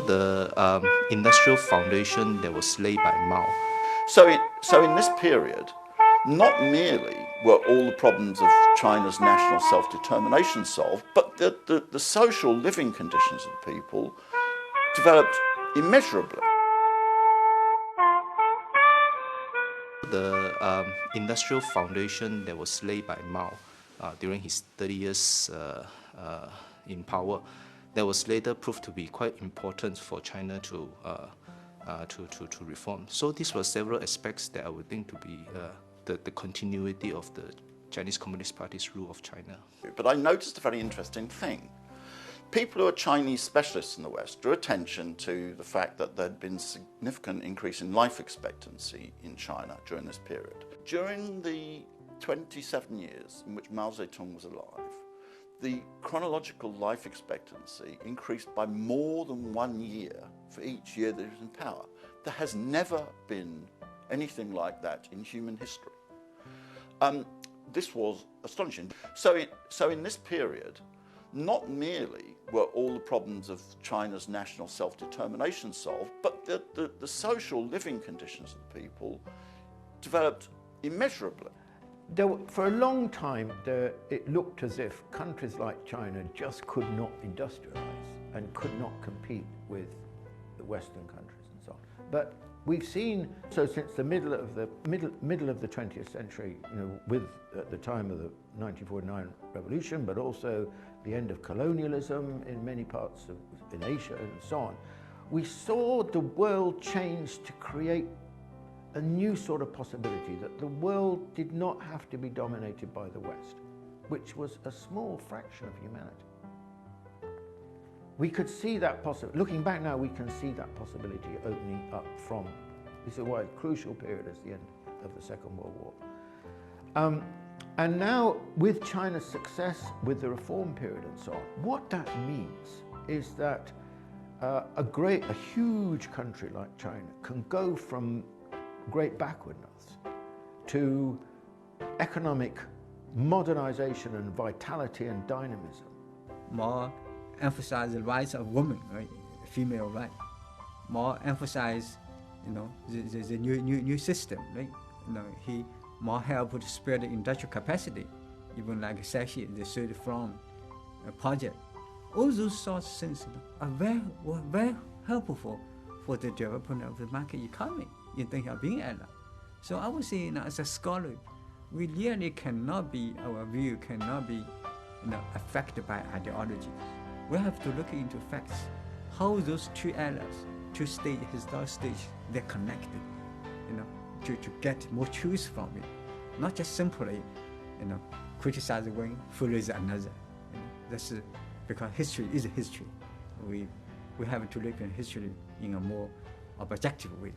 The industrial foundation that was laid by Mao. So in this period, not merely were all the problems of China's national self-determination solved, but the social living conditions of the people developed immeasurably. The industrial foundation that was laid by Mao during his 30 years in power, that was later proved to be quite important for China to reform. So these were several aspects that I would think to be the continuity of the Chinese Communist Party's rule of China. But I noticed a very interesting thing. People who are Chinese specialists in the West drew attention to the fact that there had been a significant increase in life expectancy in China during this period. During the 27 years in which Mao Zedong was alive, the chronological life expectancy increased by more than 1 year for each year that he was in power. There has never been anything like that in human history. This was astonishing. So in this period, not merely were all the problems of China's national self-determination solved, but the social living conditions of the people developed immeasurably. For a long time, it looked as if countries like China just could not industrialize and could not compete with the Western countries and so on. But we've seen, so since the middle of the 20th century, with at the time of the 1949 revolution, but also the end of colonialism in many parts in Asia and so on, we saw the world change to create a new sort of possibility that the world did not have to be dominated by the West, which was a small fraction of humanity. We could see that possibility. Looking back now, we can see that possibility opening up from, this is why a crucial period is the end of the Second World War. And now, with China's success with the reform period and so on, what that means is that a huge country like China can go from great backwardness to economic modernization and vitality and dynamism. More emphasize the rights of women, right? Female right. More emphasize, the new system, right? He more help to spread the industrial capacity, even like especially the third front project. All those sorts of things are very helpful for the development of the market economy in terms of being ally. So I would say, as a scholar, we really cannot be, our view cannot be, affected by ideology. We have to look into facts, how those two allies, two historic stages, they're connected, to get more truth from it, not just simply, criticize one, praise another. That's because history is history. We have to look at history in a more objective way.